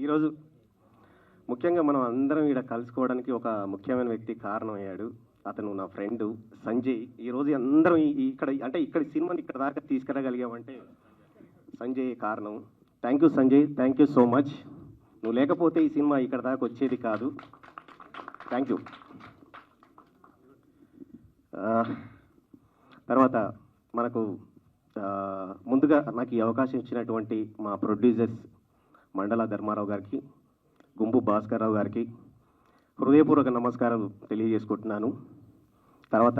ఈరోజు ముఖ్యంగా మనం అందరం ఇక్కడ కలుసుకోవడానికి ఒక ముఖ్యమైన వ్యక్తి కారణమయ్యాడు. అతను నా ఫ్రెండు సంజయ్. ఈరోజు అందరం ఇక్కడ సినిమాని ఇక్కడ దాకా తీసుకురాగలిగామంటే సంజయ్ కారణం. Thank you Sanjay, thank you so much. నువ్వు లేకపోతే ఈ సినిమా ఇక్కడ దాకా వచ్చేది కాదు. Thank you. తర్వాత మనకు ముందుగా నాకు ఈ అవకాశం ఇచ్చినటువంటి మా ప్రొడ్యూసర్స్ మండల ధర్మారావు గారికి, గుంపు భాస్కర్ రావు గారికి హృదయపూర్వక నమస్కారాలు తెలియజేసుకుంటున్నాను. తర్వాత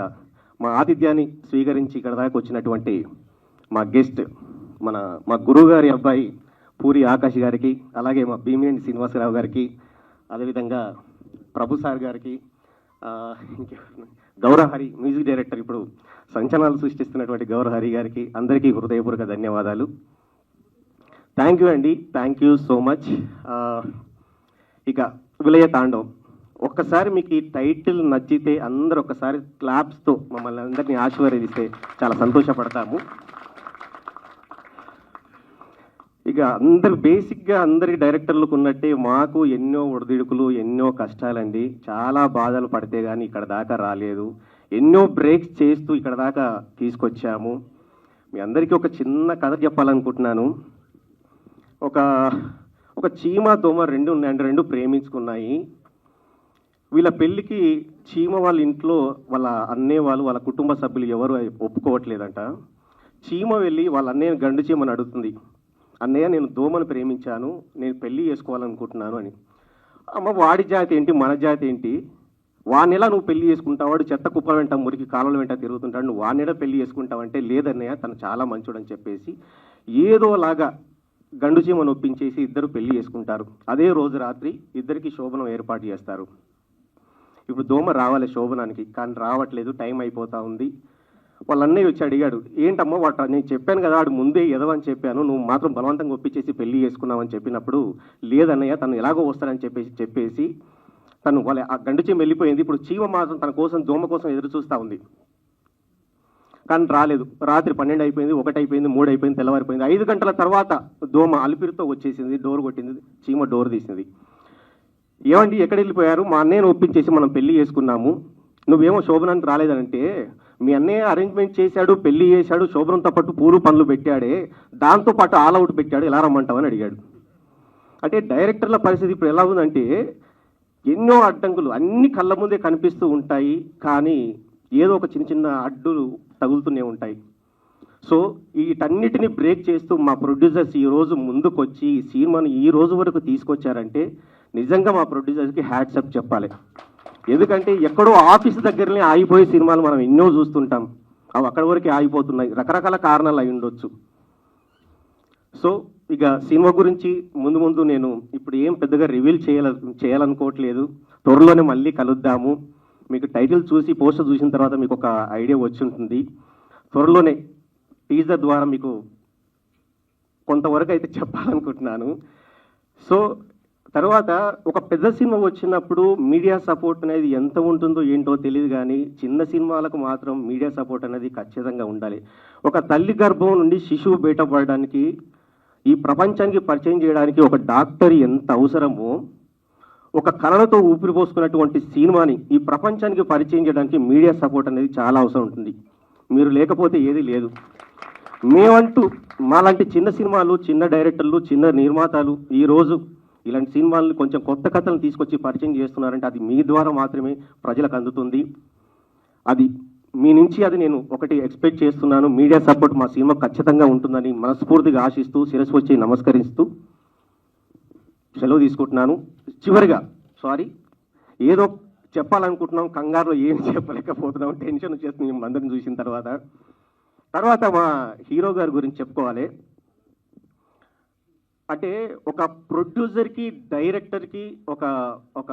మా ఆతిథ్యాన్ని స్వీకరించి ఇక్కడ దాకా వచ్చినటువంటి మా గెస్ట్ మా గురువు గారి అబ్బాయి పూరి ఆకాష్ గారికి, అలాగే మా భీమినేని శ్రీనివాసరావు గారికి, అదేవిధంగా ప్రభు సార్ గారికి, గౌరహరి మ్యూజిక్ డైరెక్టర్, ఇప్పుడు సంచలనాలు సృష్టిస్తున్నటువంటి గౌరహరి గారికి అందరికీ హృదయపూర్వక ధన్యవాదాలు. థ్యాంక్ యూ అండి, థ్యాంక్ యూ సో మచ్. ఇక విలయ తాండవం, ఒక్కసారి మీకు ఈ టైటిల్ నచ్చితే అందరూ ఒక్కసారి క్లాప్స్తో మమ్మల్ని అందరినీ ఆశీర్వదిస్తే చాలా సంతోషపడతాము. ఇక బేసిక్గా అందరి డైరెక్టర్లకు ఉన్నట్టే మాకు ఎన్నో ఒడిదుడుకులు, ఎన్నో కష్టాలండి. చాలా బాధలు పడితే కానీ ఇక్కడ దాకా రాలేదు. ఎన్నో బ్రేక్స్ చేస్తూ ఇక్కడ దాకా తీసుకొచ్చాము. మీ అందరికీ ఒక చిన్న కథ చెప్పాలనుకుంటున్నాను. ఒక చీమ దోమ రెండు ఉన్నాయండి, రెండు ప్రేమించుకున్నాయి. వీళ్ళ పెళ్ళికి చీమ వాళ్ళ ఇంట్లో వాళ్ళ అన్నయ్య వాళ్ళ కుటుంబ సభ్యులు ఎవరు ఒప్పుకోవట్లేదంట. చీమ వెళ్ళి వాళ్ళ అన్నయ్య గండు చీమని అడుగుతుంది, అన్నయ్య నేను దోమను ప్రేమించాను, నేను పెళ్ళి చేసుకోవాలనుకుంటున్నాను అని. అమ్మ వాడి జాతి ఏంటి మన జాతి ఏంటి, వానెలా నువ్వు పెళ్లి చేసుకుంటావు, వాడు చెత్త కుప్ప వెంట మురికి కాలువల వెంట తిరుగుతుంటాడు, నువ్వు వానెలా పెళ్లి చేసుకుంటావంటే లేదన్నయ్య తను చాలా మంచోడని చెప్పేసి ఏదోలాగా గండు చీమను ఒప్పించేసి ఇద్దరు పెళ్లి చేసుకుంటారు. అదే రోజు రాత్రి ఇద్దరికి శోభనం ఏర్పాటు చేస్తారు. ఇప్పుడు దోమ రావాలి శోభనానికి, కానీ రావట్లేదు, టైం అయిపోతా ఉంది. వాళ్ళ అన్నయ్య వచ్చి అడిగాడు, ఏంటమ్మా వాట నేను చెప్పాను కదా వాడు ముందే ఎదవని చెప్పాను, నువ్వు మాత్రం బలవంతంగా ఒప్పించేసి పెళ్లి చేసుకున్నావని చెప్పినప్పుడు లేదన్నయ్య తను ఎలాగో వస్తాడని చెప్పేసి తను ఆ గండు చీమ వెళ్ళిపోయింది. ఇప్పుడు చీమ మాత్రం తన కోసం దోమ కోసం ఎదురు చూస్తూ ఉంది, కానీ రాలేదు. రాత్రి 12 అయిపోయింది, 1 అయిపోయింది, 3 అయిపోయింది, తెల్లవారిపోయింది. 5 గంటల తర్వాత దోమ అలిపిరితో వచ్చేసింది, డోర్ కొట్టింది, చీమ డోర్ తీసింది. ఏమండి ఎక్కడ వెళ్ళిపోయారు, మా అన్నయ్యను ఒప్పించేసి మనం పెళ్లి చేసుకున్నాము, నువ్వేమో శోభనానికి రాలేదనంటే, మీ అన్నయ్య అరేంజ్మెంట్ చేశాడు, పెళ్లి చేశాడు, శోభనంతో పాటు పూలు పనులు పెట్టాడే, దాంతోపాటు ఆల్ అవుట్ పెట్టాడు, ఎలా రమ్మంటావని అడిగాడు. అంటే డైరెక్టర్ల పరిస్థితి ఇప్పుడు ఎలా ఉందంటే ఎన్నో అడ్డంకులు అన్ని కళ్ళ ముందే కనిపిస్తూ ఉంటాయి, కానీ ఏదో ఒక చిన్న చిన్న అడ్డులు తగులుతూనే ఉంటాయి. సో వీటన్నిటిని బ్రేక్ చేస్తూ మా ప్రొడ్యూసర్స్ ఈరోజు ముందుకొచ్చి ఈ సినిమాను ఈ రోజు వరకు తీసుకొచ్చారంటే నిజంగా మా ప్రొడ్యూసర్స్కి హ్యాట్సప్ చెప్పాలి. ఎందుకంటే ఎక్కడో ఆఫీస్ దగ్గరనే ఆగిపోయే సినిమాలు మనం ఎన్నో చూస్తుంటాం, అవి అక్కడి వరకే ఆగిపోతున్నాయి, రకరకాల కారణాలు అయి ఉండొచ్చు. సో ఇక సినిమా గురించి ముందు నేను ఇప్పుడు ఏం పెద్దగా రివీల్ చేయాలనుకోవట్లేదు. త్వరలోనే మళ్ళీ కలుద్దాము. మీకు టైటిల్ చూసి పోస్టర్ చూసిన తర్వాత మీకు ఒక ఐడియా వచ్చి ఉంటుంది. త్వరలోనే టీజర్ ద్వారా మీకు కొంతవరకు అయితే చెప్పాలనుకుంటున్నాను. సో తర్వాత ఒక పెద్ద సినిమా వచ్చినప్పుడు మీడియా సపోర్ట్ అనేది ఎంత ఉంటుందో ఏంటో తెలియదు, కానీ చిన్న సినిమాలకు మాత్రం మీడియా సపోర్ట్ అనేది ఖచ్చితంగా ఉండాలి. ఒక తల్లి గర్భం నుండి శిశువు బయటపడడానికి, ఈ ప్రపంచానికి పరిచయం చేయడానికి ఒక డాక్టర్ ఎంత అవసరమో, ఒక కళలతో ఊపిరి పోసుకున్నటువంటి సినిమాని ఈ ప్రపంచానికి పరిచయం చేయడానికి మీడియా సపోర్ట్ అనేది చాలా అవసరం ఉంటుంది. మీరు లేకపోతే ఏది లేదు. మేమంటూ మాలాంటి చిన్న సినిమాలు, చిన్న డైరెక్టర్లు, చిన్న నిర్మాతలు ఈరోజు ఇలాంటి సినిమాలను కొంచెం కొత్త కథలను తీసుకొచ్చి పరిచయం చేస్తున్నారంటే అది మీ ద్వారా మాత్రమే ప్రజలకు అందుతుంది. అది మీ నుంచి అది నేను ఒకటి ఎక్స్పెక్ట్ చేస్తున్నాను. మీడియా సపోర్ట్ మా సినిమా ఖచ్చితంగా ఉంటుందని మనస్ఫూర్తిగా ఆశిస్తూ శిరస్సు వచ్చి నమస్కరిస్తూ సెలవు తీసుకుంటున్నాను. చివరిగా ఏదో చెప్పాలనుకుంటున్నాం, కంగారులో ఏం చెప్పలేకపోతున్నాం, టెన్షన్ వచ్చేస్తుంది మేము అందరిని చూసిన తర్వాత మా హీరో గారి గురించి చెప్పుకోవాలి. అంటే ఒక ప్రొడ్యూసర్కి, డైరెక్టర్కి ఒక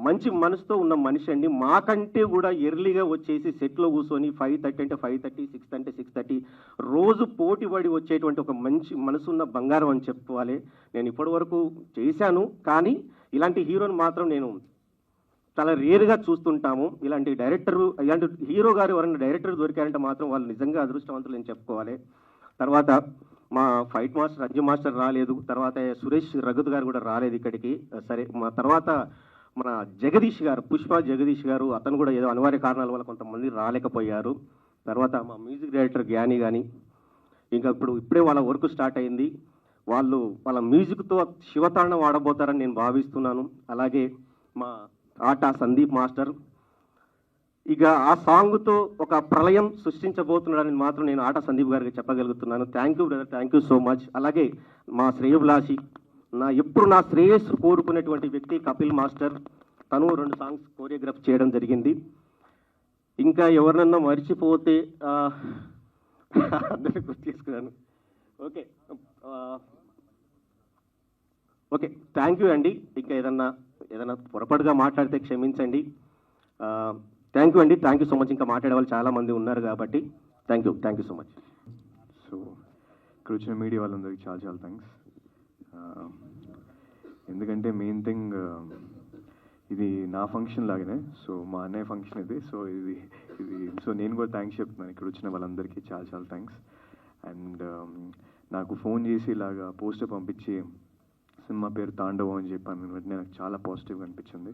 మంచి మనసుతో ఉన్న మనిషి అండి. మాకంటే కూడా ఎర్లీగా వచ్చేసి సెట్లో కూర్చొని 5:30 అంటే 5:30, 6 అంటే 6:30 రోజు పోటీ పడి వచ్చేటువంటి ఒక మంచి మనసున్న బంగారం అని చెప్పుకోవాలి. నేను ఇప్పటి వరకు చేశాను, కానీ ఇలాంటి హీరోని మాత్రం నేను చాలా రేరుగా చూస్తుంటాము. ఇలాంటి హీరో గారు ఎవరైనా డైరెక్టర్ దొరికారంటే మాత్రం వాళ్ళు నిజంగా అదృష్టవంతులు అని చెప్పుకోవాలి. తర్వాత మా ఫైట్ మాస్టర్ అంజు మాస్టర్ రాలేదు, తర్వాత సురేష్ రఘుత్ గారు కూడా రాలేదు ఇక్కడికి. సరే, మా తర్వాత మన జగదీష్ గారు, పుష్ప జగదీష్ గారు, అతను కూడా ఏదో అనివార్య కారణాల వల్ల కొంతమంది రాలేకపోయారు. తర్వాత మా మ్యూజిక్ డైరెక్టర్ జ్ఞాని కానీ, ఇంకా ఇప్పుడే వాళ్ళ వర్క్ స్టార్ట్ అయింది. వాళ్ళు వాళ్ళ మ్యూజిక్తో శివతాండం ఆడబోతారని నేను భావిస్తున్నాను. అలాగే మా ఆట సందీప్ మాస్టర్ ఇక ఆ సాంగ్తో ఒక ప్రళయం సృష్టించబోతున్నాడని మాత్రం నేను ఆట సందీప్ గారికి చెప్పగలుగుతున్నాను. Thank you brother, thank you so much. అలాగే మా శ్రేయభిలాషి, ఎప్పుడు నా శ్రేయస్సు కోరుకునేటువంటి వ్యక్తి కపిల్ మాస్టర్, తను 2 సాంగ్స్ కోరియోగ్రాఫ్ చేయడం జరిగింది. ఇంకా ఎవరినన్నా మర్చిపోతే అందరినీ గుర్తు చేసుకున్నాను. ఓకే, థ్యాంక్ యూ అండి. ఇంకా ఏదన్నా పొరపాటుగా మాట్లాడితే క్షమించండి. థ్యాంక్ యూ అండి, థ్యాంక్ యూ సో మచ్. ఇంకా మాట్లాడే వాళ్ళు చాలామంది ఉన్నారు కాబట్టి thank you so much. So ఇక్కడ వచ్చిన మీడియా వాళ్ళందరికీ చాలా చాలా థ్యాంక్స్. ఎందుకంటే మెయిన్ థింగ్ ఇది నా ఫంక్షన్ లాగానే, సో మా అన్నయ్య ఫంక్షన్ ఇది. సో నేను కూడా థ్యాంక్స్ చెప్తున్నాను ఇక్కడ వచ్చిన వాళ్ళందరికీ చాలా చాలా థ్యాంక్స్. అండ్ నాకు ఫోన్ చేసి ఇలాగా పోస్టర్ పంపించి సినిమా పేరు తాండవం అని చెప్పాను వెంటనే నాకు చాలా పాజిటివ్గా అనిపించింది.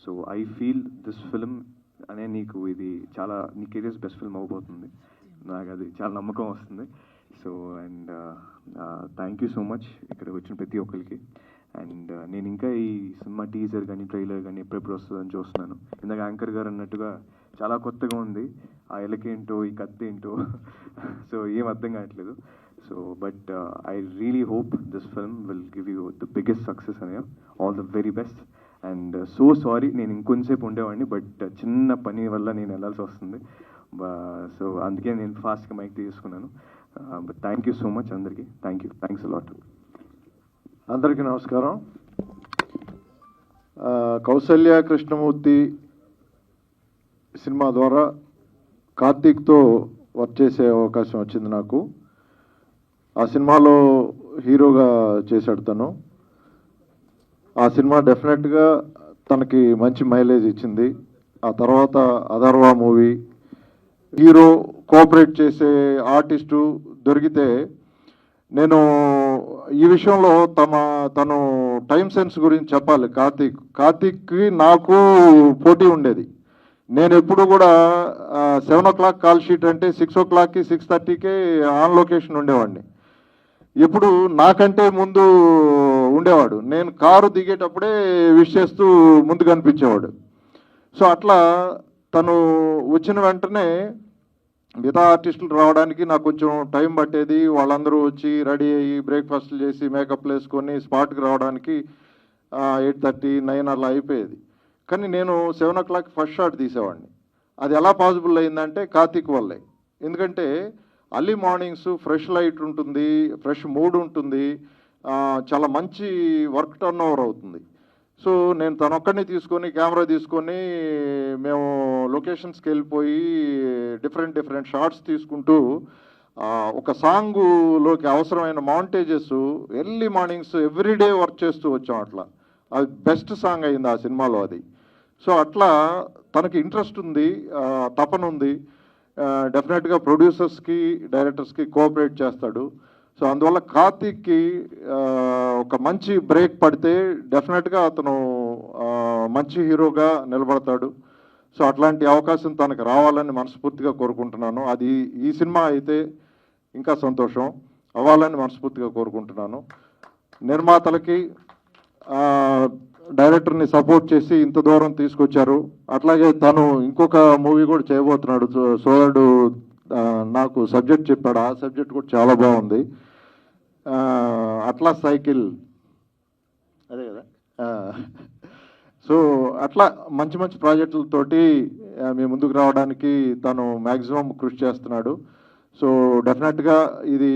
So I feel this film అనే నీ కెరియర్స్ బెస్ట్ ఫిల్మ్ అవబోతుంది, నాకు అది చాలా నమ్మకం వస్తుంది. So and thank you so much ఇక్కడ వచ్చిన ప్రతి ఒక్కరికి. అండ్ నేను ఇంకా ఈ సినిమా టీజర్ కానీ ట్రైలర్ కానీ ఎప్పుడెప్పుడు వస్తుందని చూస్తున్నాను. ఇందాక యాంకర్ గారు అన్నట్టుగా చాలా కొత్తగా ఉంది, ఆ ఎలకేంటో ఈ కత్తి ఏంటో సో ఏం అర్థం కావట్లేదు. So but I really hope this film will give you the biggest success అనే all the very best. And so sorry, నేను ఇంకొంచెంసేపు ఉండేవాడిని బట్ చిన్న పని వల్ల నేను వెళ్ళాల్సి వస్తుంది. సో అందుకే నేను ఫాస్ట్గా మైక్ తీసుకున్నాను. But thank you so much అందరికీ. Thanks a lot. అందరికీ నమస్కారం. కౌసల్య కృష్ణమూర్తి సినిమా ద్వారా కార్తీక్తో వర్క్ చేసే అవకాశం వచ్చింది నాకు. ఆ సినిమాలో హీరోగా చేశాడు తను. ఆ సినిమా డెఫినెట్గా తనకి మంచి మైలేజ్ ఇచ్చింది. ఆ తర్వాత అథర్వ మూవీ, హీరో కోఆపరేట్ చేసే ఆర్టిస్టు దొరికితే నేను ఈ విషయంలో తను టైం సెన్స్ గురించి చెప్పాలి. కార్తీక్కి నాకు పోటీ ఉండేది. నేను ఎప్పుడు కూడా 7 o'clock కాల్ షీట్ అంటే 6 o'clockకి 6:30కే ఆన్ లొకేషన్ ఉండేవాడిని. ఎప్పుడు నాకంటే ముందు ఉండేవాడు. నేను కారు దిగేటప్పుడే విష్ చేస్తూ ముందు కనిపించేవాడు. సో అట్లా తను వచ్చిన వెంటనే మిగతా ఆర్టిస్టులు రావడానికి నాకు కొంచెం టైం పట్టేది. వాళ్ళందరూ వచ్చి రెడీ అయ్యి బ్రేక్ఫాస్ట్లు చేసి మేకప్లు వేసుకొని స్పాట్కి రావడానికి 8:30, 9 అలా అయిపోయేది. కానీ నేను 7 o'clock ఫస్ట్ షాట్ తీసేవాడిని. అది ఎలా పాసిబుల్ అయిందంటే కార్తీక్ వల్లే. ఎందుకంటే అర్లీ మార్నింగ్స్ ఫ్రెష్ లైట్ ఉంటుంది, ఫ్రెష్ మూడ్ ఉంటుంది, చాలా మంచి వర్క్ టర్న్ ఓవర్ అవుతుంది. సో నేను తనొక్కడిని తీసుకొని కెమెరా తీసుకొని మేము లొకేషన్స్కి వెళ్ళిపోయి డిఫరెంట్ షార్ట్స్ తీసుకుంటూ ఒక సాంగులోకి అవసరమైన montages early mornings everyday work చేస్తూ వచ్చాం. అట్లా అది బెస్ట్ సాంగ్ అయింది ఆ సినిమాలో అది. సో అట్లా తనకి ఇంట్రెస్ట్ ఉంది, తపన ఉంది. డెఫినెట్గా ప్రొడ్యూసర్స్కి డైరెక్టర్స్కి కోఆపరేట్ చేస్తాడు. సో అందువల్ల కార్తీక్కి ఒక మంచి బ్రేక్ పడితే డెఫినెట్గా అతను మంచి హీరోగా నిలబడతాడు. సో అట్లాంటి అవకాశం తనకు రావాలని మనస్ఫూర్తిగా కోరుకుంటున్నాను. అది ఈ సినిమా అయితే ఇంకా సంతోషం, అవ్వాలని మనస్ఫూర్తిగా కోరుకుంటున్నాను. నిర్మాతలకి డైరెక్టర్ని సపోర్ట్ చేసి ఇంత దూరం తీసుకొచ్చారు. అట్లాగే తను ఇంకొక మూవీ కూడా చేయబోతున్నాడు. సోదరుడు నాకు సబ్జెక్ట్ చెప్పాడు, ఆ సబ్జెక్ట్ కూడా చాలా బాగుంది. అట్లా సైకిల్ అదే కదా. సో అట్లా మంచి ప్రాజెక్టులతోటి మీ ముందుకు రావడానికి తను మ్యాక్సిమం కృషి చేస్తున్నాడు. సో డెఫినెట్గా ఇది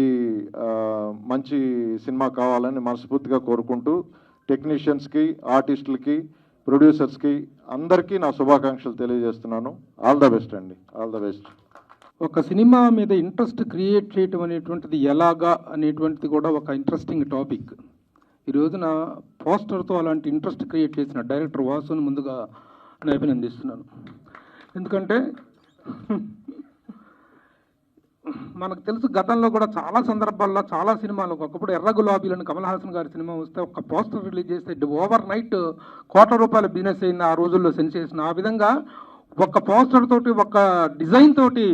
మంచి సినిమా కావాలని మనస్ఫూర్తిగా కోరుకుంటూ టెక్నీషియన్స్కి, ఆర్టిస్టులకి, ప్రొడ్యూసర్స్కి అందరికీ నా శుభాకాంక్షలు తెలియజేస్తున్నాను. ఆల్ ద బెస్ట్ అండి, ఆల్ ద బెస్ట్. ఒక సినిమా మీద ఇంట్రెస్ట్ క్రియేట్ చేయటం అనేటువంటిది ఎలాగా అనేటువంటిది కూడా ఒక ఇంట్రెస్టింగ్ టాపిక్. ఈ రోజున పోస్టర్తో అలాంటి ఇంట్రెస్ట్ క్రియేట్ చేసిన డైరెక్టర్ వాసుని ముందుగా నేను అభినందిస్తున్నాను. ఎందుకంటే మనకు తెలుసు గతంలో కూడా చాలా సందర్భాల్లో చాలా సినిమాలు ఒకప్పుడు ఎర్ర గులాబీలను కమల్ హాసన్ గారి సినిమా వస్తే ఒక పోస్టర్ రిలీజ్ చేస్తే ఓవర్ నైట్ ₹1,00,00,000 బిజినెస్ అయింది ఆ రోజుల్లో సెన్సేషన్. ఆ విధంగా ఒక పోస్టర్ తోటి ఒక డిజైన్ తోటి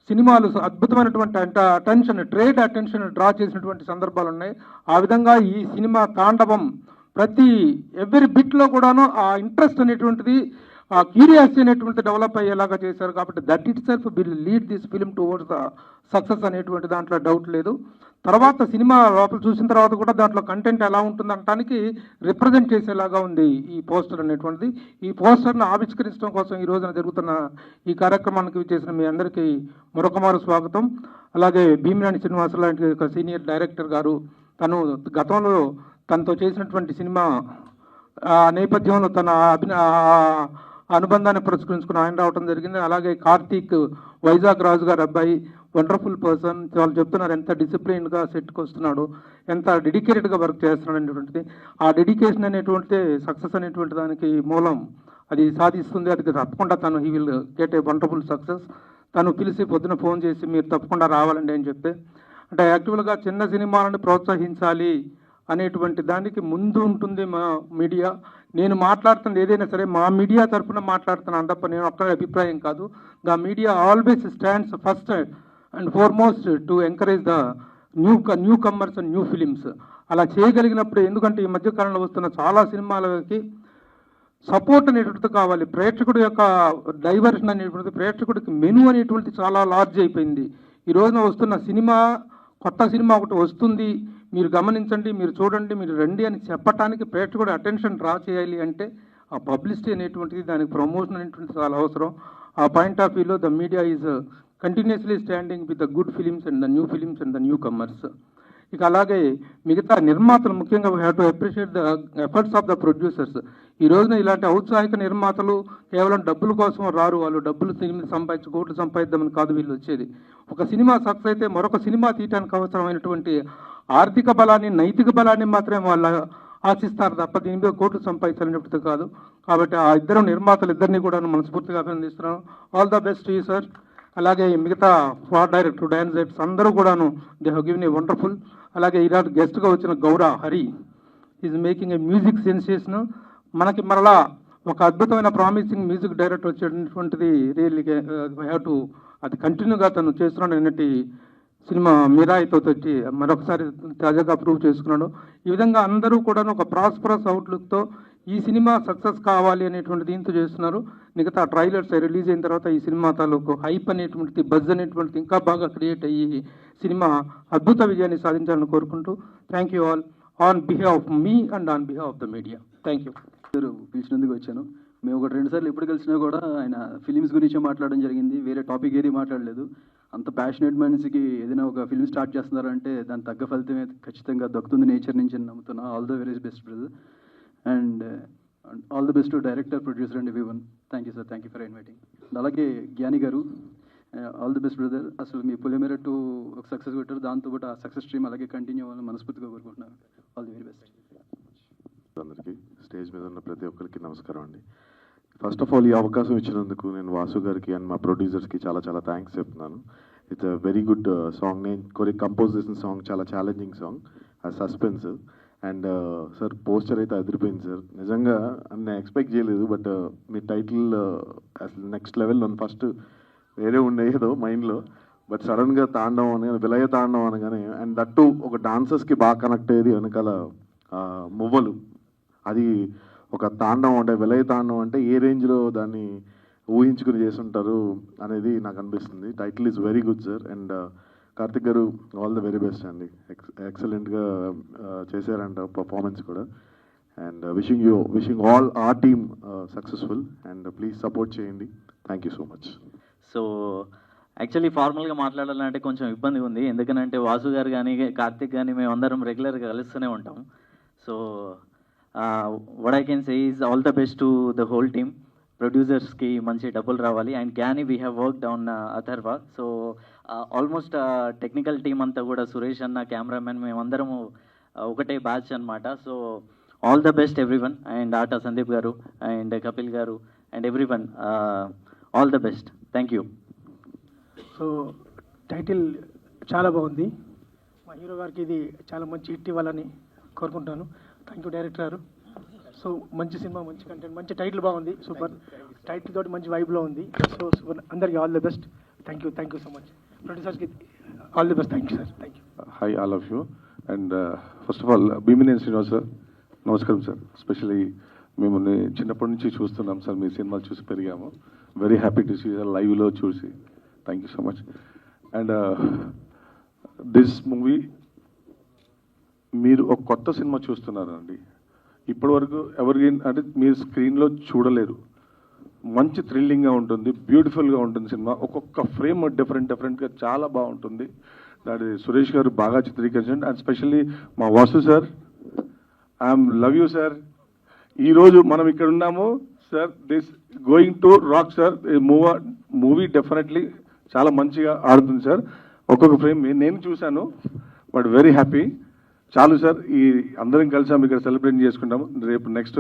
సినిమాలు అద్భుతమైనటువంటి ట్రేడ్ అటెన్షన్ డ్రా చేసినటువంటి సందర్భాలు ఉన్నాయి. ఆ విధంగా ఈ సినిమా తాండవం ప్రతి ఎవ్రీ బిట్లో కూడాను ఆ ఇంట్రెస్ట్ అనేటువంటిది ఆ క్యూరియాసిటీ అనేటువంటి డెవలప్ అయ్యేలాగా చేశారు. కాబట్టి that it self will lead this film towards the success అనేటువంటి దాంట్లో డౌట్ లేదు. తర్వాత సినిమా లోపల చూసిన తర్వాత కూడా దాంట్లో కంటెంట్ ఎలా ఉంటుంది అనడానికి రిప్రజెంట్ చేసేలాగా ఉంది ఈ పోస్టర్ అనేటువంటిది. ఈ పోస్టర్ను ఆవిష్కరించడం కోసం ఈ రోజున జరుగుతున్న ఈ కార్యక్రమానికి చేసిన మీ అందరికీ మరొకమారు స్వాగతం. అలాగే భీమిరాణి శ్రీనివాస లాంటి ఒక సీనియర్ డైరెక్టర్ గారు తను గతంలో తనతో చేసినటువంటి సినిమా నేపథ్యంలో తన అనుబంధాన్ని పురస్కరించుకుని ఆయన రావడం జరిగింది. అలాగే కార్తీక్ వైజాగ్ రాజు గారి అబ్బాయి వండర్ఫుల్ పర్సన్. వాళ్ళు చెప్తున్నారు ఎంత డిసిప్లిన్గా సెట్కి వస్తున్నాడు, ఎంత డెడికేటెడ్గా వర్క్ చేస్తున్నాడు అనేటువంటిది. ఆ డెడికేషన్ అనేటువంటి సక్సెస్ అనేటువంటి దానికి మూలం అది సాధిస్తుంది. అది తప్పకుండా తను he will get a wonderful success. తను పిలిచి పొద్దున ఫోన్ చేసి మీరు తప్పకుండా రావాలండి అని చెప్తే, అంటే యాక్చువల్గా చిన్న సినిమాలను ప్రోత్సహించాలి అనేటువంటి దానికి ముందు ఉంటుంది మా మీడియా. నేను మాట్లాడుతున్నది ఏదైనా సరే మా మీడియా తరఫున మాట్లాడుతున్నాను తప్ప నేను ఒక్క అభిప్రాయం కాదు. The media always stands first and foremost to encourage the new commerce and new films. అలా చేయగలిగినప్పుడు, ఎందుకంటే ఈ మధ్యకాలంలో వస్తున్న చాలా సినిమాలకి సపోర్ట్ అనేటువంటిది కావాలి. ప్రేక్షకుడి యొక్క డైవర్షన్ అనేటువంటిది, ప్రేక్షకుడికి మెను అనేటువంటిది చాలా లార్జ్ అయిపోయింది. ఈ రోజున వస్తున్న సినిమా, కొత్త సినిమా ఒకటి వస్తుంది, మీరు గమనించండి, మీరు చూడండి, మీరు రండి అని చెప్పటానికి ప్రేక్షకుడు అటెన్షన్ డ్రా చేయాలి అంటే ఆ పబ్లిసిటీ అనేటువంటిది, దానికి ప్రమోషన్ అనేటువంటిది చాలా అవసరం. ఆ పాయింట్ ఆఫ్ వ్యూలో the media is continuously standing with the good films and the new films and the new comers. ఇక అలాగే మిగతా నిర్మాతలు ముఖ్యంగా we have to appreciate the efforts of the producers. ఈ రోజున ఇలాంటి ఔత్సాహిక నిర్మాతలు కేవలం డబ్బుల కోసం రారు. వాళ్ళు డబ్బులు సంపాదించి కోట్లు సంపాదిద్దామని కాదు వీళ్ళు వచ్చేది. ఒక సినిమా సక్సెస్ అయితే మరొక సినిమా తీయడానికి అవసరమైనటువంటి ఆర్థిక బలాన్ని, నైతిక బలాన్ని మాత్రమే వాళ్ళు ఆశిస్తారు తప్ప దీని మీద కోట్లు సంపాదించాలనేది కాదు. కాబట్టి ఆ ఇద్దరు నిర్మాతలు ఇద్దరిని కూడా మనస్ఫూర్తిగా అభినందిస్తున్నాను. All the best you sir. అలాగే మిగతా ఫార్ డైరెక్టర్ డాన్సర్స్ అందరూ కూడాను they have given a wonderful. అలాగే ఈరోజు గెస్ట్గా వచ్చిన Gaura Hari is making a music sensation. మనకి మరలా ఒక అద్భుతమైన ప్రామిసింగ్ మ్యూజిక్ డైరెక్టర్ వచ్చేటటువంటిది రియల్లీ హ్యావ్ టు అది కంటిన్యూగా తను చేస్తున్నాడు. నిన్నటి సినిమా మిరాయితో వచ్చి మరొకసారి తాజాగా ప్రూవ్ చేసుకున్నాడు. ఈ విధంగా అందరూ కూడా ఒక ప్రాస్పరస్ అవుట్లుక్తో ఈ సినిమా సక్సెస్ కావాలి అనేటువంటి దీంతో చేస్తున్నారు. మిగతా ట్రైలర్స్ రిలీజ్ అయిన తర్వాత ఈ సినిమా తాలూకు హైప్ అనేటువంటిది, బజ్ అనేటువంటిది ఇంకా బాగా క్రియేట్ అయ్యి సినిమా అద్భుత విజయాన్ని సాధించాలని కోరుకుంటూ thank you all on behalf me and on behalf of the media. Thank you. పిలిచినందుకు వచ్చాను. మేము ఒక 2 సార్లు ఎప్పుడు కలిసినా కూడా ఆయన ఫిలిమ్స్ గురించే మాట్లాడడం జరిగింది, వేరే టాపిక్ ఏది మాట్లాడలేదు. అంత ప్యాషనేట్ మనిషికి ఏదైనా ఒక ఫిల్మ్ స్టార్ట్ చేస్తున్నారంటే దాని తగ్గ ఫలితమే ఖచ్చితంగా దక్కుతుంది నేచర్ నుంచి అని నమ్ముతున్నా. All the very best brother and all the best to director, producer and everyone. Thank you sir, thank you for inviting. అలాగే జ్ఞాని గారు ఆల్ ది బెస్ట్ బ్రదర్. అసలు మీ పొలిమేర టు ఒక సక్సెస్ కొట్టారు, దాంతోపాటు ఆ సక్సెస్ స్ట్రీమ్ అలాగే కంటిన్యూ అవ్వాలని మనస్ఫూర్తిగా కోరుకుంటున్నాను. All the very best. అందరికీ స్టేజ్ మీద ఉన్న ప్రతి ఒక్కరికి నమస్కారం అండి. ఫస్ట్ ఆఫ్ ఆల్ ఈ అవకాశం ఇచ్చినందుకు నేను వాసు గారికి అండ్ మా ప్రొడ్యూసర్స్కి చాలా చాలా థ్యాంక్స్ చెప్తున్నాను. It's a very good song. నేను కంపోజ్ చేసిన సాంగ్ చాలా ఛాలెంజింగ్ సాంగ్, ఆ సస్పెన్స్. అండ్ సార్ పోస్టర్ అయితే అదిరిపోయింది సార్. నిజంగా నేను ఎక్స్పెక్ట్ చేయలేదు, బట్ మీ టైటిల్ అసలు నెక్స్ట్ లెవెల్. నన్ను ఫస్ట్ వేరే ఉండే ఏదో మైండ్లో, బట్ సడన్గా తాండవం అనగానే, విలయ తాండవం అనగానే, అండ్ దట్టు ఒక డాన్సర్స్కి బాగా కనెక్ట్ అయ్యేది వెనకాల మువ్వలు. అది ఒక తాండవం అంటే, విలయ తాండవం అంటే ఏ రేంజ్లో దాన్ని ఊహించుకుని చేస్తుంటారు అనేది నాకు అనిపిస్తుంది. Title is very good sir. And Karthik గారు ఆల్ ద వెరీ బెస్ట్ అండి. ఎక్సలెంట్గా చేశారంట పర్ఫార్మెన్స్ కూడా. And wishing all our team successful. And please support చేయండి. Thank you so much. So actually ఫార్మల్గా మాట్లాడాలంటే కొంచెం ఇబ్బంది ఉంది, ఎందుకనంటే వాసు గారు కానీ కార్తిక్ కానీ మేమందరం రెగ్యులర్గా కలుస్తూనే ఉంటాం. So what I can say is all the best to the whole team. ప్రొడ్యూసర్స్కి మంచి డబ్బులు రావాలి. అండ్ క్యానీ we have worked on Atharva. So almost technical team అంతా కూడా సురేష్ అన్న, కెమెరామెన్, మేమందరము ఒకటే బ్యాచ్ అనమాట. So all the best everyone. And Aata Sandeep గారు అండ్ కపిల్ గారు and everyone, all the best. Thank you. So title చాలా బాగుంది. మా హీరో గారికి ఇది చాలా మంచి హిట్ ఇవ్వాలని కోరుకుంటాను. థ్యాంక్ యూ డైరెక్టర్ గారు. సో మంచి సినిమా, మంచి కంటెంట్, మంచి టైటిల్ బాగుంది, సూపర్ టైటిల్ తోటి మంచి వైబ్లో ఉంది. సో సూపర్, అందరికీ all the best. Thank you so much. ప్రొడ్యూసర్స్కి all the best. Thank you sir. Thank you. Hi, all of you. And first of all, Bhimineni Srinivas sir, నమస్కారం సార్. ఎస్పెషలీ మిమ్మల్ని చిన్నప్పటి నుంచి చూస్తున్నాం సార్, మీ సినిమాలు చూసి పెరిగాము. Very happy to see sir లైవ్లో చూసి. Thank you so much. And this movie మీరు ఒక కొత్త సినిమా చూస్తున్నారండి. ఇప్పటివరకు ఎవరికి అంటే మీరు స్క్రీన్లో చూడలేరు. మంచి థ్రిల్లింగ్గా ఉంటుంది, బ్యూటిఫుల్గా ఉంటుంది సినిమా. ఒక్కొక్క ఫ్రేమ్ డిఫరెంట్గా చాలా బాగుంటుంది. దాని సురేష్ గారు బాగా చిత్రీకరించండి. అండ్ స్పెషల్లీ మా Vasu sir, I'm love you sir. ఈరోజు మనం ఇక్కడ ఉన్నాము sir, this going to rock sir. Movie definitely చాలా మంచిగా ఆడుతుంది సార్. ఒక్కొక్క ఫ్రేమ్ నేను చూశాను, బట్ వెరీ హ్యాపీ. చాలు సార్, ఈ అందరం కలిసాము ఇక్కడ సెలబ్రేట్ చేసుకుంటాము. రేపు నెక్స్ట్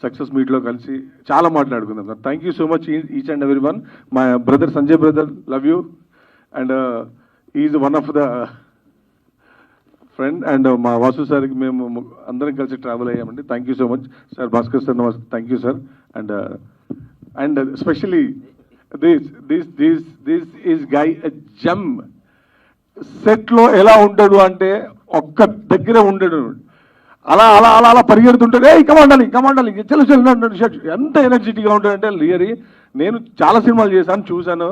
సక్సెస్ మీట్లో కలిసి చాలా మాట్లాడుకుందాం sir. Thank you so much each and every one. My brother Sanjay brother, love you. And is one of the friend. And మా వాసు సార్కి మేము అందరం కలిసి ట్రావెల్ అయ్యామండి. Thank you so much sir. Bhaskar sir నమస్తే, thank you sir. And specially this is guy a gem. సెట్లో ఎలా ఉంటాడు అంటే ఒక్క దగ్గర ఉండడు, అలా అలా అలా అలా పరిగెడుతుంటాడు. కమాండాలి చెల్లు ఎంత ఎనర్జెటిక్గా ఉంటాడంటే రియరీ. నేను చాలా సినిమాలు చేశాను, చూశాను,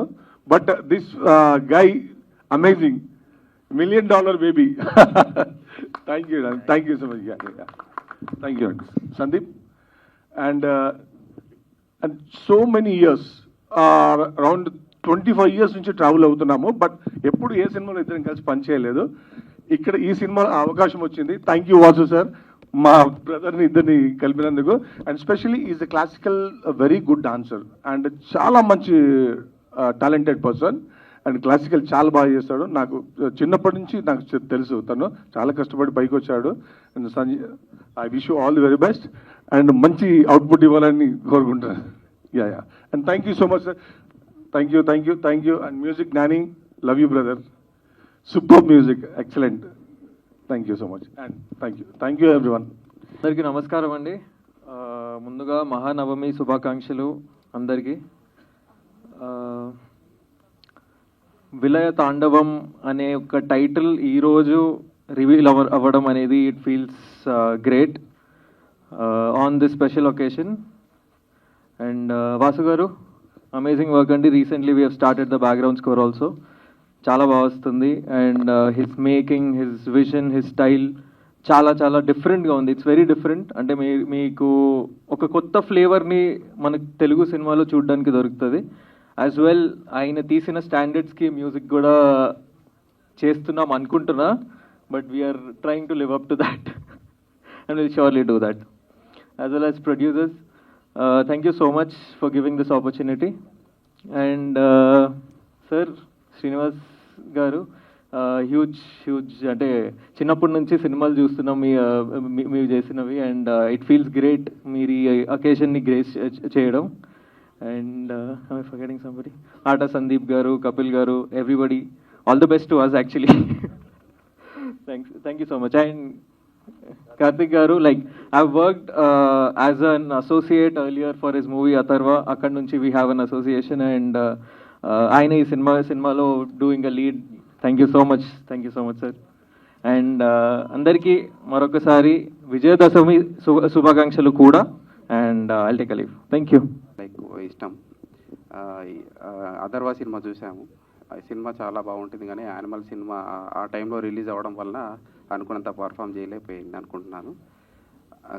but this guy amazing. $1 million baby. Thank you so much. Yeah. Thank you, Sandeep. And so many years, around 25 years నుంచి ట్రావెల్ అవుతున్నాము, బట్ ఎప్పుడు ఏ సినిమాలో ఇద్దరం కలిసి పనిచేయలేదు. ఇక్కడ ఈ సినిమా అవకాశం వచ్చింది. థ్యాంక్ యూ వాసు సార్, మా బ్రదర్ని ఇద్దరిని కలిపినందుకు. And specially is a classical very good dancer and చాలా మంచి టాలెంటెడ్ పర్సన్. అండ్ క్లాసికల్ చాలా బాగా చేస్తాడు. నాకు చిన్నప్పటి నుంచి నాకు తెలుసు, తను చాలా కష్టపడి పైకి వచ్చాడు. And Sanjay, I wish you all the very best and మంచి అవుట్పుట్ ఇవ్వాలని కోరుకుంటాను. Yeah. And thank you so much sir. Thank you. And music Gnani, love you brother. Super music, excellent. Thank you so much and thank you everyone. అందరికీ నమస్కారం అండి. ముందుగా మహానవమి శుభాకాంక్షలు అందరికీ. విలయ తాండవం అనే ఒక టైటిల్ ఈరోజు రివీల్ అవ్వడం అనేది it feels great on this special occasion. And Vasu garu, amazing work అండి. Recently we have started the background score also. చాలా బాగా వస్తుంది. And his making, his vision, his style చాలా డిఫరెంట్గా ఉంది. It's very different. అంటే మీకు ఒక కొత్త ఫ్లేవర్ని మనకు తెలుగు సినిమాలో చూడడానికి దొరుకుతుంది. యాజ్ వెల్ ఆయన తీసిన స్టాండర్డ్స్కి మ్యూజిక్ కూడా చేస్తున్నాం అనుకుంటున్నా, but we're trying to live up to that and will surely do that. As well as producers, thank you so much for giving this opportunity. And sir Srinivas garu, huge అంటే చిన్నప్పటి నుంచి సినిమాలు చూస్తున్నాం మీరు చేసినవి. అండ్ ఇట్ ఫీల్స్ గ్రేట్ మీరు ఈ అకేషన్ని గ్రేస్ చేయడం. And I forgetting somebody, Aata Sandeep గారు, కపిల్ గారు, everybody, all the best to us actually. Thank you so much. And Karthik గారు, like I worked as an associate earlier for his movie Atharva. అక్కడ నుంచి we have an association. And ఆయన ఈ సినిమాలో doing a lead. Thank you so much sir. And అందరికీ మరొకసారి విజయదశమి శుభాకాంక్షలు కూడా. And I'll take a leave. Thank you. Like ఇష్టం. అథర్వ సినిమా చూసాము. ఆ సినిమా చాలా బాగుంటుంది, కానీ యానిమల్ సినిమా ఆ టైంలో రిలీజ్ అవ్వడం వలన అనుకున్నంత పర్ఫామ్ చేయలేకపోయింది అనుకుంటున్నాను.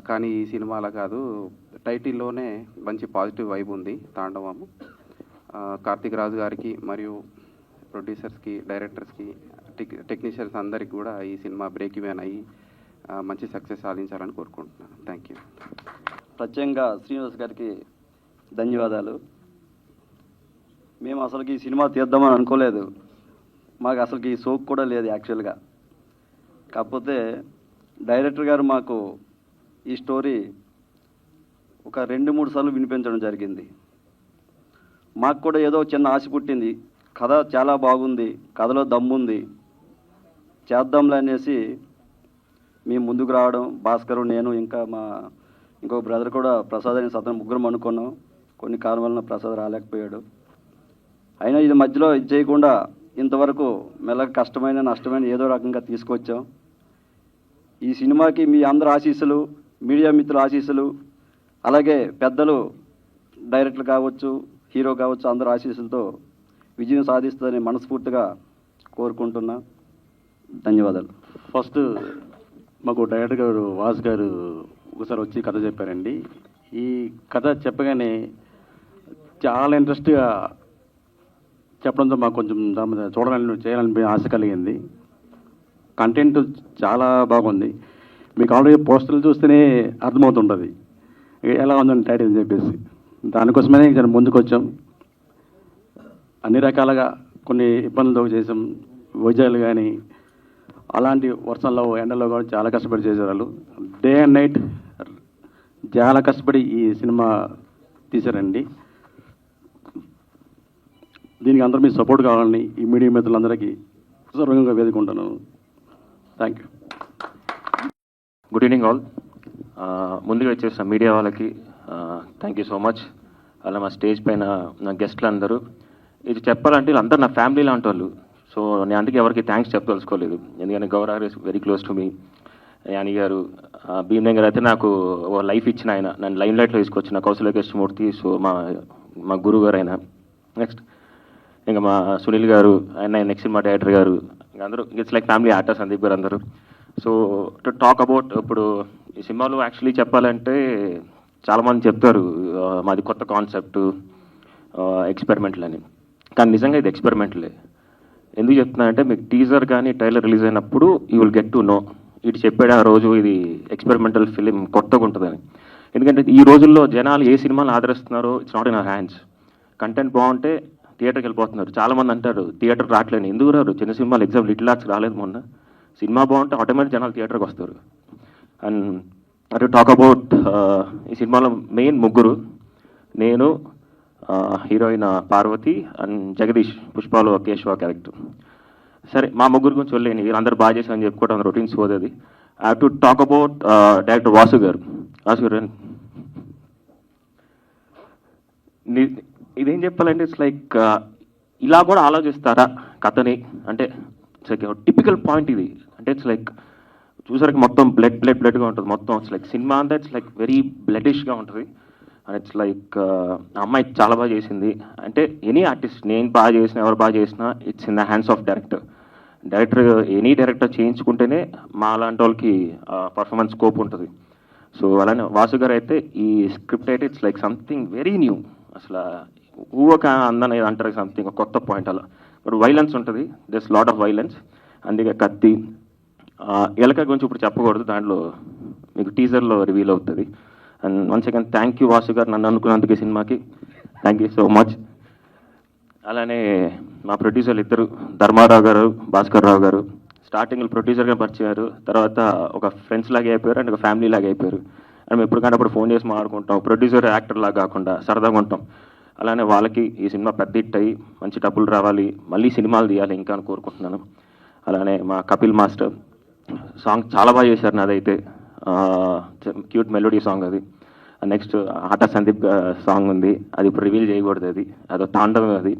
కానీ ఈ సినిమా అలా కాదు, టైటిల్లోనే మంచి పాజిటివ్ వైబ్ ఉంది. తాండవము కార్తిక్ రాజు గారికి మరియు ప్రొడ్యూసర్స్కి, డైరెక్టర్స్కి, టెక్నీషియన్స్ అందరికి కూడా ఈ సినిమా బ్రేక్ ఈవెన్ అయ్యి మంచి సక్సెస్ సాధించాలని కోరుకుంటున్నాను. Thank you. ప్రత్యేకంగా శ్రీనివాస్ గారికి ధన్యవాదాలు. మేము అసలుకి ఈ సినిమా తీద్దామని అనుకోలేదు. మాకు అసలుకి ఈ సోక్ కూడా లేదు యాక్చువల్గా. కాకపోతే డైరెక్టర్ గారు మాకు ఈ స్టోరీ ఒక 2-3 సార్లు వినిపించడం జరిగింది. మాకు కూడా ఏదో చిన్న ఆశ పుట్టింది. కథ చాలా బాగుంది, కథలో దమ్ముంది, చేద్దాంలే అనేసి మేము ముందుకు రావడం, భాస్కరు, నేను, ఇంకా ఇంకో బ్రదర్ కూడా ప్రసాద్ అనే అతను ముగ్గురం అనుకున్నాం. కొన్ని కారణాల వలన ప్రసాద్ రాలేకపోయాడు. అయినా ఇది మధ్యలో ఇది చేయకుండా ఇంతవరకు మెల్లగా కష్టమైన నష్టమైన ఏదో రకంగా తీసుకొచ్చాం. ఈ సినిమాకి మీ అందరి ఆశీస్సులు, మీడియా మిత్రుల ఆశీస్సులు, అలాగే పెద్దలు డైరెక్టర్ కావచ్చు, హీరో కావచ్చు, అందరి ఆశీస్సులతో విజయం సాధిస్తుందని మనస్ఫూర్తిగా కోరుకుంటున్నా. ధన్యవాదాలు. ఫస్ట్ మాకు డైరెక్టర్ గారు వాసు గారు ఒకసారి వచ్చి కథ చెప్పారండి. ఈ కథ చెప్పగానే చాలా ఇంట్రెస్ట్గా చెప్పడంతో మాకు కొంచెం చూడాలని చేయాలని ఆశ కలిగింది. కంటెంట్ చాలా బాగుంది. మీకు ఆల్రెడీ పోస్టర్లు చూస్తేనే అర్థమవుతుంటుంది ఎలా ఉందని టైటిల్ అని చెప్పేసి. దానికోసమే జర ముందుకు వచ్చాం. అన్ని రకాలుగా కొన్ని ఇబ్బందులతో చేసాం. వైజాగ్లు కానీ అలాంటి వర్షంలో ఎండలో కూడా చాలా కష్టపడి చేశారు వాళ్ళు. డే అండ్ నైట్ చాలా కష్టపడి ఈ సినిమా తీశారండి. దీనికి అందరూ మీ సపోర్ట్ కావాలని ఈ మీడియా మిత్రులందరికీ సర్వంగా వేడుకుంటాను. Thank you. Good evening all. ముందుగా వచ్చేసిన మీడియా వాళ్ళకి థ్యాంక్ యూ సో మచ్. అలా మా స్టేజ్ పైన నా గెస్ట్లు అందరూ, ఇది చెప్పాలంటే వీళ్ళందరూ నా ఫ్యామిలీ లాంటి వాళ్ళు. సో నేను అందుకే ఎవరికి థ్యాంక్స్ చెప్పదలుచుకోలేదు. ఎందుకంటే Gaurav is very close to me. యాని గారు, భీమన్ గారు అయితే నాకు ఓ లైఫ్ ఇచ్చిన ఆయన, నన్ను లైమ్ లైట్లో తీసుకొచ్చిన కౌశల్య కృష్ణమూర్తి. సో మా గురువు గారు ఆయన. నెక్స్ట్ ఇంకా మా సునీల్ గారు, ఆయన నెక్స్ట్ మా డైరెక్టర్ గారు, ఇంకా అందరూ it's like family actors Sandeep గారు అందరూ. సో టు టాక్ అబౌట్ ఇప్పుడు ఈ సినిమాలో యాక్చువల్లీ చెప్పాలంటే చాలామంది చెప్తారు మాది కొత్త కాన్సెప్ట్ ఎక్స్పెరిమెంట్లు అని. కానీ నిజంగా ఇది ఎక్స్పెరిమెంట్లే. ఎందుకు చెప్తున్నానంటే మీకు టీజర్ కానీ ట్రైలర్ రిలీజ్ అయినప్పుడు you will get to know ఇటు చెప్పాడు ఆ రోజు ఇది ఎక్స్పెరిమెంటల్ ఫిలిం కొత్తగా ఉంటుందని. ఎందుకంటే ఈ రోజుల్లో జనాలు ఏ సినిమాలు ఆదరిస్తున్నారో it's not in our hands. Content బాగుంటే థియేటర్కి వెళ్ళిపోతున్నారు. చాలామంది అంటారు థియేటర్ రావట్లేదు. ఎందుకు రారు? చిన్న సినిమాలు ఎగ్జామ్ లిటిల్ ఆర్ట్స్ రాలేదు మొన్న. సినిమా బాగుంటే ఆటోమేటిక్ జనాలు థియేటర్కి వస్తారు. అండ్ అటు టాక్ అబౌట్ ఈ సినిమాలో మెయిన్ ముగ్గురు, నేను, హీరోయిన్ పార్వతి అండ్ జగదీష్ పుష్పాలో కేశవ క్యారెక్టర్. సరే మా ముగ్గురు గురించి వెళ్ళలేని వీళ్ళందరూ బాగా చేశారని చెప్పుకోవడం రొటీన్స్ పోతుంది. I have to talk about director Vasu గారు. ఇదేం చెప్పాలంటే ఇట్స్ లైక్ ఇలా కూడా ఆలోచిస్తారా కథని అంటే ఇట్స్ లైక్ టిపికల్ పాయింట్ ఇది. అంటే ఇట్స్ లైక్ చూసరికి మొత్తం బ్లడ్గా ఉంటుంది మొత్తం. ఇట్స్ లైక్ సినిమా అంతా ఇట్స్ లైక్ వెరీ బ్లడిష్గా ఉంటుంది. అండ్ ఇట్స్ లైక్ అమ్మాయి చాలా బాగా చేసింది. అంటే ఎనీ ఆర్టిస్ట్, నేను బాగా చేసిన ఎవరు బాగా చేసినా it's in the hands of director. Any director చేయించుకుంటేనే మా లాంటి వాళ్ళకి పర్ఫార్మెన్స్ స్కోప్ ఉంటుంది. సో అలానే వాసు గారు అయితే ఈ స్క్రిప్ట్ అయితే it's like something very new. అసలు ఊవక అందని అంటారు సంథింగ్ కొత్త పాయింట్. అలా బట్ వైలెన్స్ ఉంటుంది, దస్ లాట్ ఆఫ్ వైలెన్స్. అందుకే కత్తి ఎలక గురించి ఇప్పుడు చెప్పకూడదు, దాంట్లో మీకు టీజర్లో రివీల్ అవుతుంది. And once again thank you Vasu గారు నన్ను అనుకున్నందుకు సినిమాకి. Thank you so much. అలానే మా ప్రొడ్యూసర్లు ఇద్దరు, ధర్మారావు గారు, భాస్కర్ రావు గారు. స్టార్టింగ్లో ప్రొడ్యూసర్గా పరిచయారు, తర్వాత ఒక ఫ్రెండ్స్ లాగా అయిపోయారు అండ్ ఒక ఫ్యామిలీ లాగా అయిపోయారు. అండ్ మేము ఎప్పటికంటే అప్పుడు ఫోన్ చేసి మాట్లాడుకుంటాం. ప్రొడ్యూసర్ యాక్టర్ లాగా కాకుండా సరదాగా ఉంటాం. అలానే వాళ్ళకి ఈ సినిమా పెద్ద హిట్ అయ్యి మంచి డబ్బులు రావాలి, మళ్ళీ సినిమాలు తీయాలి ఇంకా అని కోరుకుంటున్నాను. అలానే మా కపిల్ మాస్టర్ సాంగ్ చాలా బాగా చేశారు. నాదైతే క్యూట్ మెలోడీ సాంగ్ అది. నెక్స్ట్ ఆటా సందీప్ సాంగ్ ఉంది, అది ఇప్పుడు రివీల్ చేయకూడదు, అదో తాండవం అది.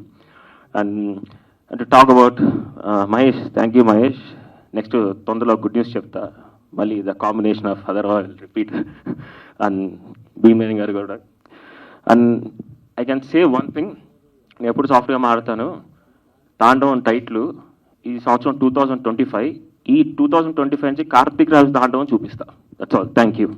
And talk about Mahesh. Thank you Mahesh. Next తొందరలో గుడ్ న్యూస్ చెప్తా, మళ్ళీ the combination of other all repeat. And Bheeman గారు కూడా. And I can say one thing, నేను ఎప్పుడు సాఫ్ట్గా మాట్లాడతాను. తాండవం టైట్లు ఈ సంవత్సరం 2025, ఈ 2025 నుంచి కార్తీక్ రాజ్ తాండవం చూపిస్తా. That's all. Thank you.